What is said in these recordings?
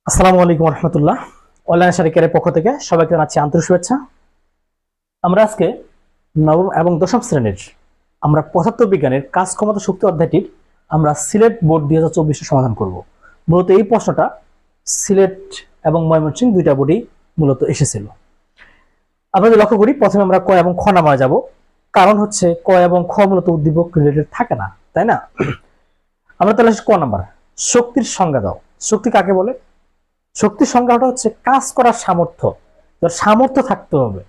আসসালামু আলাইকুম রহমতুল্লাহ। অনলাইন শারীরিকের পক্ষ থেকে সবাইকে জানাচ্ছি আন্তরিক শুভেচ্ছা। আমরা আজকে নবম এবং দশম শ্রেণীর আমরা পদার্থ বিজ্ঞানের কাজ ক্ষমতা শক্তি অধ্যায়টির আমরা সিলেট বোর্ড 2024 সমাধান করব। মূলত এই প্রশ্নটা সিলেট এবং ময়মনসিংহ দুইটা বোর্ডেই মূলত এসেছিল। আমরা যদি লক্ষ্য করি, প্রথমে আমরা ক এবং খ নামায় যাব, কারণ হচ্ছে ক এবং খ মূলত উদ্দীপক রিলেটেড থাকে না, তাই না? আমরা তাহলে ক নাম্বার, শক্তির সংজ্ঞা দাও। শক্তি কাকে বলে? শক্তির সংজ্ঞাটা হচ্ছে কাজ করার সামর্থ্য। সামর্থ্য থাকতে হবে,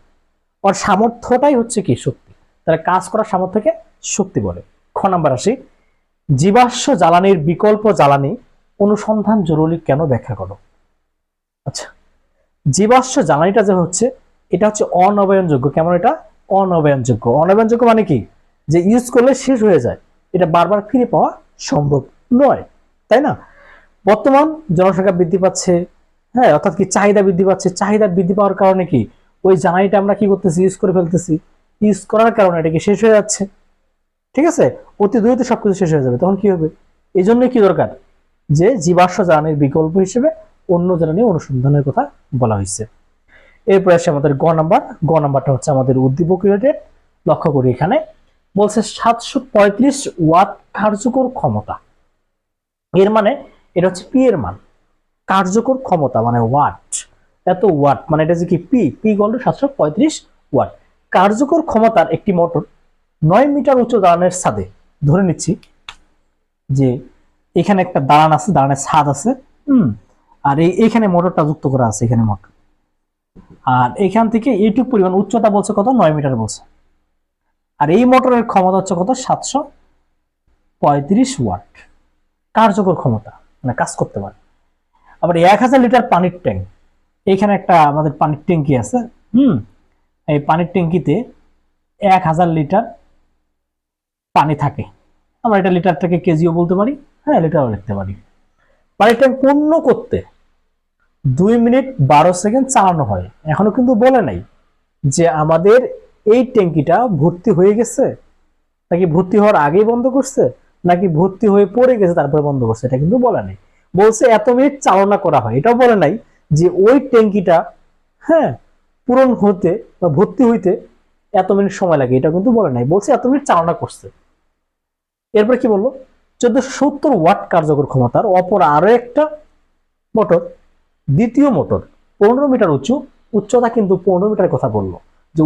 আর সামর্থ্যটাই হচ্ছে কি শক্তি। তাহলে কাজ করার সামর্থ্যকে শক্তি বলে। খ নাম্বার আসি, জীবাশ্ম জ্বালানির বিকল্প জ্বালানি অনুসন্ধান জরুরি কেন, ব্যাখ্যা করো। আচ্ছা, জীবাশ্ম জ্বালানিটা যে হচ্ছে, এটা হচ্ছে অনবায়নযোগ্য। কেমন? এটা অনবায়নযোগ্য। অনবায়নযোগ্য মানে কি? যে ইউজ করলে শেষ হয়ে যায়, এটা বারবার ফিরে পাওয়া সম্ভব নয়, তাই না? বর্তমান জনসংখ্যা বৃদ্ধি পাচ্ছে, হ্যাঁ, অর্থাৎ কি চাহিদা বৃদ্ধি পাচ্ছে। চাহিদা বৃদ্ধি পাওয়ার কারণে কি ওই জ্বালানিটা আমরা কি করতেছি? ইউজ করে ফেলতেছি। ইউজ করার কারণে এটা কি শেষ হয়ে যাচ্ছে, ঠিক আছে? অতি দ্রুত সবকিছু শেষ হয়ে যাবে, তখন কি হবে? এই জন্য কি দরকার? যে জীবাশ্ম জ্বালানির বিকল্প হিসেবে অন্য জ্বালানি অনুসন্ধানের কথা বলা হয়েছে। এরপরে আসছে আমাদের গ নাম্বার। গ নাম্বারটা হচ্ছে আমাদের উদ্দীপক রিলেটেড। লক্ষ্য করি, এখানে বলছে 735 ওয়াট কার্যকর ক্ষমতা। এর মানে এটা হচ্ছে পি এর মান। কার্যকর ক্ষমতা মানে ওয়াট, এত ওয়াট মানে এটা যে কি P, P equal to 735 watt. কার্যকর ক্ষমতার একটি মোটর 9 মিটার উচ্চ দালানের ছাদে, ধরে নিচ্ছি যে এখানে একটা দালান আছে, দালানের ছাদ আছে, আর এইখানে মোটরটা যুক্ত করা আছে, এখানে মোটর, আর এখান থেকে এইটুকু পরিমাণ উচ্চতা বলছে কত? 9 মিটার বলছে। আর এই মোটরের ক্ষমতা হচ্ছে কত? 735 ওয়াট। কার্যকর ক্ষমতা মানে কাজ করতে পারে। আবার 1000 লিটার পানির ট্যাঙ্ক, এখানে একটা আমাদের পানির ট্যাঙ্কি আছে, এই পানির ট্যাঙ্কিতে 1000 লিটার পানি থাকে। আমরা এটা লিটারটাকে কেজিও বলতে পারি, হ্যাঁ, লিটারও লিখতে পারি। পানির ট্যাঙ্ক পূর্ণ করতে 2 মিনিট 12 সেকেন্ড চালানো হয়। এখনো কিন্তু বলে নাই যে আমাদের এই ট্যাঙ্কিটা ভর্তি হয়ে গেছে, নাকি ভর্তি হওয়ার আগেই বন্ধ করছে, নাকি ভর্তি হয়ে পড়ে গেছে তারপরে বন্ধ করছে, এটা কিন্তু বলে নাই। বলছে এত মিনিট চালনা করা হয়, এটাও বলে নাই যে ওই ট্যাঙ্কিটা, হ্যাঁ, পূরণ হতে বা ভর্তি হইতে এত মিনিট সময় লাগে, এটা কিন্তু বলে নাই। বলছে এত মিনিট চালনা করছে। এরপর কি বললো? 1470 ওয়াট কার্যকর ক্ষমতার অপর আরো একটা মোটর, দ্বিতীয় মোটর 15 মিটার উঁচু, উচ্চতা কিন্তু 15 মিটার কথা বললো, যে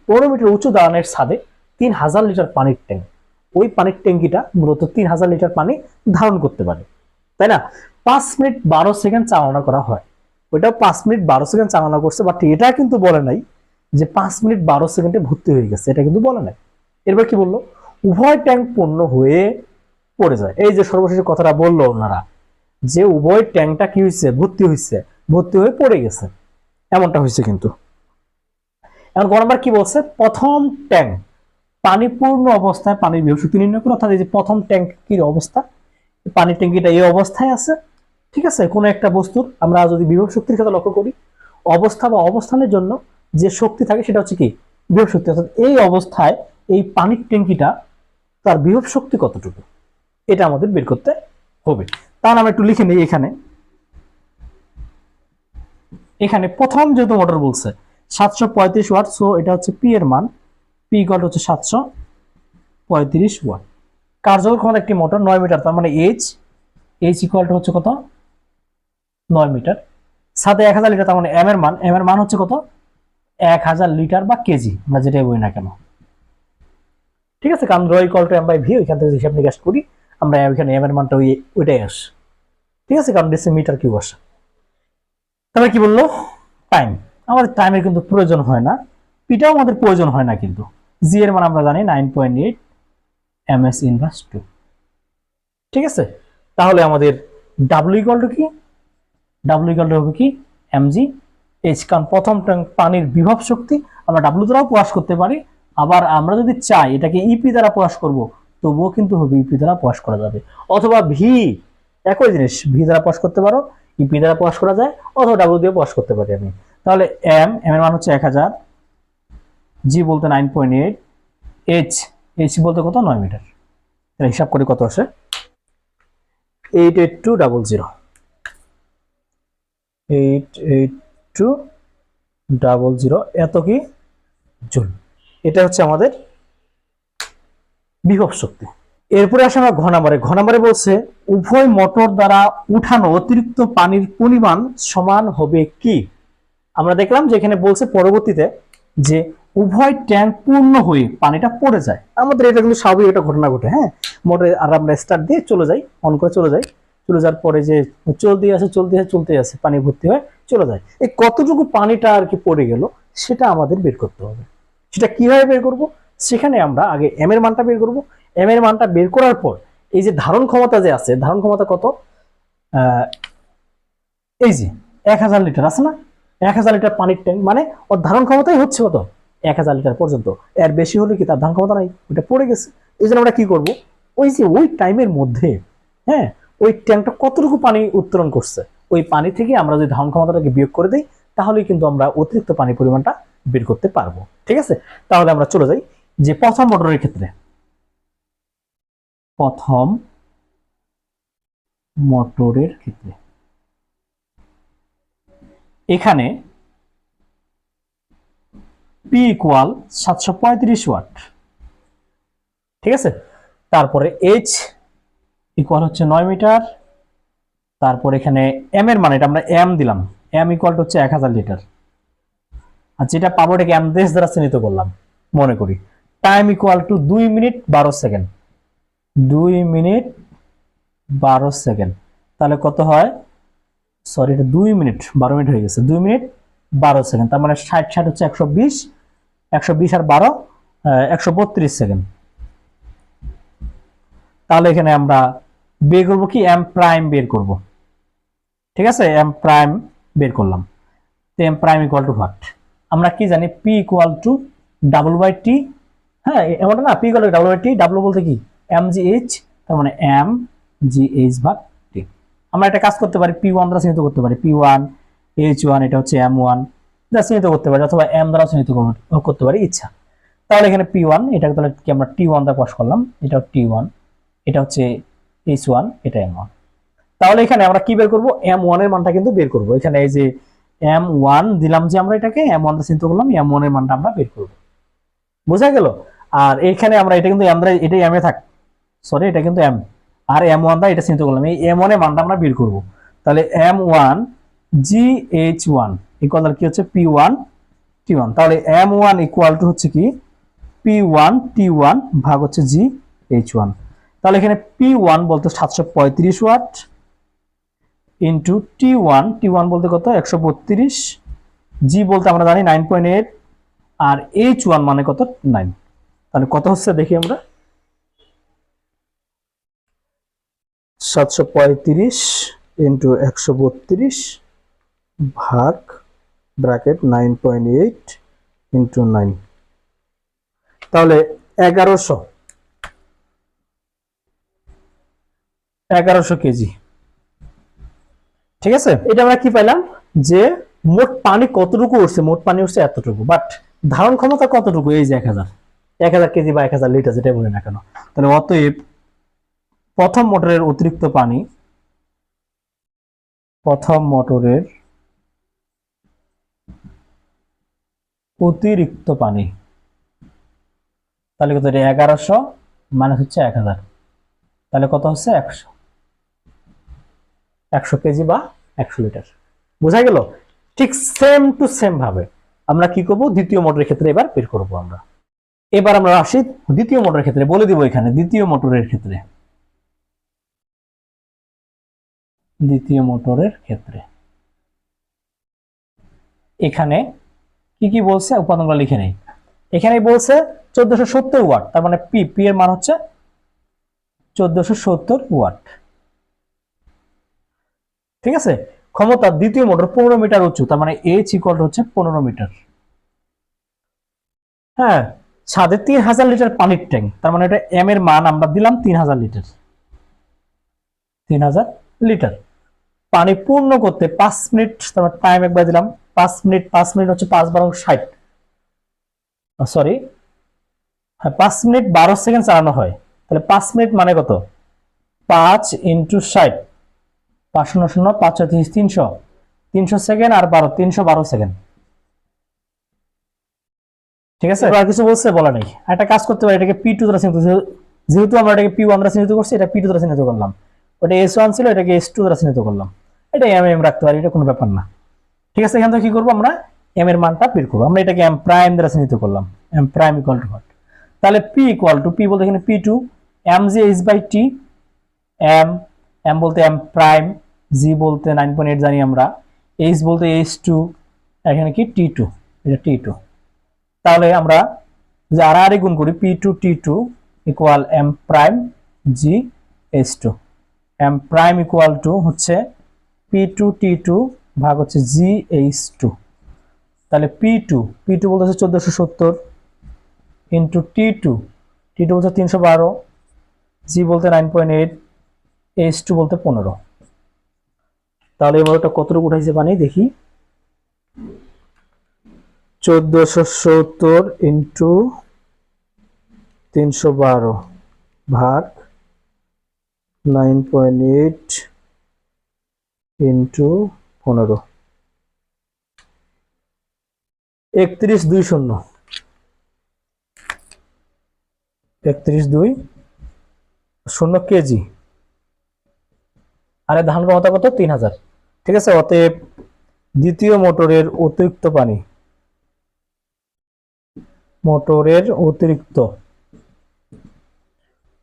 15 মিটার উঁচু দালানের ছাদে 3000 লিটার পানির ট্যাঙ্ক। ওই পানির ট্যাঙ্কিটা মূলত 3000 লিটার পানি ধারণ করতে পারে, তাই না? 5 মিনিট 12 সেকেন্ড চালনা করা হয়। ওইটাও 5 মিনিট 12 সেকেন্ড চালনা করছে, বাট এটা কিন্তু বলে নাই যে 5 মিনিট 12 সেকেন্ডে ভর্তি হয়ে গেছে, এটা কিন্তু বলে নাই। এরপর কি বললো? উভয় ট্যাঙ্ক পূর্ণ হয়ে পড়ে যায়। এই যে সর্বশেষ কথাটা বললো ওনারা, যে উভয় ট্যাঙ্কটা কি হয়েছে? ভর্তি হয়েছে, ভর্তি হয়ে পড়ে গেছে, এমনটা হয়েছে কিন্তু। এখন গ নাম্বার কি বলছে? প্রথম ট্যাঙ্ক পানি পূর্ণ অবস্থায় পানির বিভব শক্তি নির্ণয় করে। অর্থাৎ এই যে প্রথম ট্যাঙ্কির অবস্থা, পানির ট্যাঙ্কিটা এই অবস্থায় আছে, ঠিক আছে? কোনো একটা বস্তুর আমরা যদি বিভব শক্তির সাথে লক্ষ্য করি, অবস্থা বা অবস্থানের জন্য যে শক্তি থাকে সেটা হচ্ছে কি? বিভব শক্তি। অর্থাৎ এই অবস্থায় এই পানির ট্যাঙ্কিটা তার বিভব শক্তি কতটুকু, এটা আমাদের বের করতে হবে। তাহলে আমরা একটু লিখে নিই। এখানে প্রথম যেহেতু মোটর বলছে 735 ওয়াট, সো এটা হচ্ছে পি এর মান, পি ইকুয়াল হচ্ছে 735 ওয়াট। কার্যকর ক্ষমতা একটি মোটর 9 মিটার, তার মানে এইচ ইকুয়াল টু হচ্ছে কত? 9 মিটার। সাথে 1000 লিটার, তার মানে এম এর মান হচ্ছে কত? 1000 লিটার বা কেজি, আমরা যেটাই বলি না কেন, ঠিক আছে? কারণ rho equal to M by V, ওইখান থেকে হিসাব নিকাশ করি আমরা, ওইখানে এম এর মানটা ওইটাই আসে, ঠিক আছে? কারণ মিটার কিউব আসে। তারপরে কি বললো? টাইম। আমাদের টাইমের কিন্তু প্রয়োজন হয় না, পিটাও আমাদের প্রয়োজন হয় না, কিন্তু জি এর মান আমরা জানি 9.8 ms ইনভার্স 2, ঠিক আছে? তাহলে আমাদের ডাব্লিউ ইকুয়াল টু কি? ডাব্লিউ ইকুয়াল টু হবে কি? mg h, কারণ প্রথম ট্যাঙ্ক পানির বিভব শক্তি আমরা ডাব্লিউ দ্বারাও প্রকাশ করতে পারি, আবার আমরা যদি চাই এটাকে ইপি দ্বারা প্রকাশ করব, তবুও কিন্তু হবে ইপি দ্বারা প্রকাশ করা যাবে। অথবা ভি, একই জিনিস, ভি দ্বারা প্রকাশ করতে পারো, ইপি দ্বারা প্রকাশ করা যায়, অথবা ডাব্লিউ দিয়ে প্রকাশ করতে পারি আমি। তাহলে এম এর মান হচ্ছে 1000, জি বলতে 9.8, এইচ বলতে কত? 9 মিটার। হিসাব করে কত আসে? 88200। 8820 এত কি জুল। এটা হচ্ছে আমাদের বিভব শক্তি। এরপরে আসে আমরা ঘ নাম্বারে বলছে উভয় মোটর দ্বারা উঠানো অতিরিক্ত পানির পরিমাণ সমান হবে কি। আমরা দেখলাম যে এখানে বলছে পরবর্তীতে যে উভয় ট্যাঙ্ক পূর্ণ হয়ে পানিটা পড়ে যায়। আমাদের এটা কিন্তু স্বাভাবিক একটা ঘটনা ঘটে। হ্যাঁ, মোটরে আর আমরা স্টার্ট দিয়ে চলে যাই, অন করে চলে যাওয়ার পরে যে চলতে আছে পানি ভর্তি হয় চলে যায়। এই কতটুকু পানিটা আর কি পড়ে গেল সেটা আমাদের বের করতে হবে। সেটা কিভাবে বের করব? সেখানে আমরা আগে এম এর মানটা বের করব। এম এর মানটা বের করার পর এই যে ধারণ ক্ষমতা যে আছে, ধারণ ক্ষমতা কত, এই যে 1000 লিটার আছে না, 1000 লিটার পানির ট্যাঙ্ক, মানে ওর ধারণ ক্ষমতাই হচ্ছে কত 1000 লিটার পর্যন্ত। এর বেশি হলে কি তার ধারণ ক্ষমতা নাই, ওটা পড়ে গেছে। এই জন্য আমরা কি করব, ওই যে ওই টাইমের মধ্যে, হ্যাঁ, ওই ট্যাঙ্কটা কতটুকু পানি উত্তোলন করছে ওই পানি থেকে আমরা যদি ধারণ ক্ষমতাটাকে বিয়োগ করে দিই তাহলে কিন্তু আমরা অতিরিক্ত পানির পরিমাণটা বের করতে পারবো। ঠিক আছে, তাহলে আমরা চলে যাই যে প্রথম মোটরের ক্ষেত্রে। এখানে P ইকুয়াল 735 ওয়াট। ঠিক আছে, তারপরে H ইকুয়াল হচ্ছে 9 মিটার। তারপর এখানে M এর মান, এটা আমরা M দিলাম, M ইকুয়াল হচ্ছে 1000 লিটার। আর যেটা পাবো এটাকে M দেশ দ্বারা চিহ্নিত করলাম মনে করি। Time equal to 2 minute 12 second. 2 minute 12 second, তাহলে কত হয়, সরি এটা 2 মিনিট 12 মিনিট হয়ে গেছে, 2 মিনিট 12 সেকেন্ড, তার মানে 60 হচ্ছে 120, 120 আর 12 132 সেকেন্ড। তাহলে এখানে আমরা বের করবো কি, এম প্রাইম বের করব। ঠিক আছে, এম প্রাইম বের করলাম। তো M prime equal to what, আমরা কি জানি, P equal to double by T. হ্যাঁ, এমনটা না, P equal to double by T, double বলতে কি এম জি এইচ, তার মানে এম জি এইচ ভাগ টি। আমরা একটা কাজ করতে পারি, পি ওয়ান দ্বারা চিহ্নিত করতে পারি, পি ওয়ান এইচ ওয়ান, এটা হচ্ছে এম ওয়ান দ্বারা চিহ্নিত করতে পারি, অথবা এম দ্বারা চিহ্নিত করতে পারি, ইচ্ছা। তাহলে এখানে পি ওয়ান, এটাকে তাহলে কি আমরা টি ওয়ান দ্বারা পাস করলাম, এটা টি ওয়ান, এটা হচ্ছে এইচ ওয়ান, এটা এম ওয়ান। তাহলে এখানে আমরা কি বের করব, এম ওয়ান এর মানটা কিন্তু বের করব। এখানে এই যে এম ওয়ান দিলাম, যে আমরা এটাকে এম ওয়ান চিন্তা করলাম, এম ওয়ান এর মানটা আমরা বের করব। বোঝা গেল? আর এখানে আমরা এটা কিন্তু এম দ্বারা, এটাই এম এ থাক, সরি এটা কিন্তু এম, আর এম ওয়ান দ্বারা এটা চিন্তা করলাম, এই এম ওয়ান এর মানটা আমরা বের করব। তাহলে M one G H one equal কি হচ্ছে পি ওয়ান টি ওয়ান। তাহলে এম ওয়ান ইকুয়াল টু হচ্ছে কি পি ওয়ান টি ওয়ান ভাগ হচ্ছে জি এইচ ওয়ান। তাহলে এখানে পি ওয়ান বলতে 735 ওয়াট ইন্টু টি ওয়ান বলতে কত 132, জি বলতে আমরা জানি 9.8, আর এইচ ওয়ান মানে কত 9। তাহলে কত হচ্ছে দেখি আমরা, 735 ইন্টু 132 ভাগ ব্র্যাকেট 9.8 ইন্টু 9, তাহলে 1100 কেজি। ঠিক আছে, এটা আমরা কি পাইলাম, যে মোট পানি কতটুকু উঠছে, মোট পানি উঠছে এতটুকু, বাট ধারণ ক্ষমতা কতটুকু, এই যে 1000 কেজি বা 1000 লিটার যেটাই বলি না কেন। তাহলে অতএব প্রথম মোটরের অতিরিক্ত পানি, তাহলে কত, 1100 মানে হচ্ছে 1000, তাহলে কত হচ্ছে 100 কেজি বা 100 লিটার। বোঝা গেল? ঠিক সেম টু সেম ভাবে আমরা কি করব, দ্বিতীয় মোটরের ক্ষেত্রে এবার বের করব আমরা। এবার আমরা আসি দ্বিতীয় মোটরের ক্ষেত্রে, বলে দিব এখানে দ্বিতীয় মোটরের ক্ষেত্রে এখানে কি কি বলছে উপাদানগুলো লিখে নেই। এখানে বলছে 1470 ওয়াট, তার মানে পি এর মান হচ্ছে 1470 ওয়াট। ঠিক আছে, ক্ষমতা দ্বিতীয় মোটর 15 মিটার উঁচু, তার মানে এইচ ইকুয়াল হচ্ছে 15 মিটার। হ্যাঁ, ছাদে 3000 লিটার পানির ট্যাঙ্ক, তার মানে এটা এম এর মান আমরা দিলাম 3000 লিটার। 3000 লিটার পানি পূর্ণ করতে 5 মিনিট, তারপর টাইম একবার দিলাম 5 মিনিট, 5 মিনিট হচ্ছে 5 12 60, সরি হ্যাঁ 5 মিনিট 12 সেকেন্ড চালানো হয়। তাহলে 5 মিনিট মানে কত, 5 ইন্টু 60, 5 0 0 5 300, 300 সেকেন্ড আর 12 312 সেকেন্ড। ঠিক আছে, আর কিছু বলছে বলা নেই। একটা কাজ করতে পারি, এটাকে P2 দ্বারা চিহ্নিত, যেহেতু আমরা এটাকে P1 দ্বারা চিহ্নিত করছি, এটা P2 দ্বারা চিহ্নিত করলাম। ওটা S1 ছিল, এটাকে S2 দ্বারা চিহ্নিত করলাম। এটা m রাখতে পারি, এটা কোনো ব্যাপার না। ঠিক আছে, এখান থেকে কি করবো আমরা, m এর মানটা বের করবো। আমরা এটাকে m প্রাইম দ্বারা চিহ্নিত করলাম, m prime equal to what. তাহলে p ইকুয়াল টু, p বলতে এখানে P2, m যে h/t, m বলতে m প্রাইম, g বলতে 9.8 জানি আমরা, h বলতে h2, এখানে কি T2, এটা T2। তাহলে আমরা যে আর গুণ করি, P2 T2 equal m prime g h2, m prime equal to হচ্ছে P2 T2 ভাগ হচ্ছে g h2। তাহলে P2 বলতে হচ্ছে 1470 ইন্টু T2 বলতে 312, g বলতে 9.8, h2 বলতে 15। তাহলে এবার ওটা কতটুকু উঠাইছে পানি দেখি, 1470 ইন্টু 312 ভাগ 9.8 ইন্টু 15, 3120, 3120 কেজি। আরে ধান ক্ষমতা কত, 3000। ঠিক আছে, অতএব দ্বিতীয় মোটরের অতিরিক্ত পানি,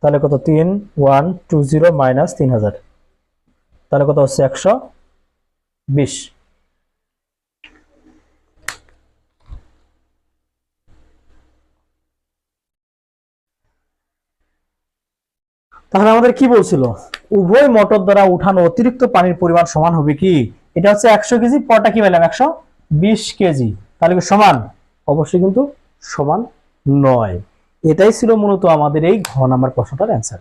তাহলে কত, 3120 মাইনাস 3000, তাহলে কত হচ্ছে 120। তাহলে আমাদের কি বলছিল, উভয় মোটর দ্বারা উঠানো অতিরিক্ত পানির পরিমাণ সমান হবে কি, এটা হচ্ছে 100 কেজি, পরটা কি পেলাম 120 কেজি। তাহলে কি সমান, অবশ্যই কিন্তু সমান নয়। এটাই ছিল মূলত আমাদের এই ঘ নাম্বার প্রশ্নটার অ্যান্সার।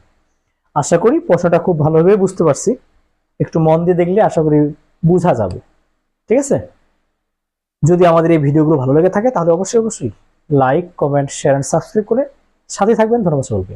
আশা করি প্রশ্নটা খুব ভালোভাবে বুঝতে পারছি, একটু মন দিয়ে দেখলে আশা করি বোঝা যাবে। ঠিক আছে, যদি আমাদের এই ভিডিওগুলো ভালো লেগে থাকে তাহলে অবশ্যই like, comment, share and subscribe করে সাথে থাকবেন। ধন্যবাদ সকলকে।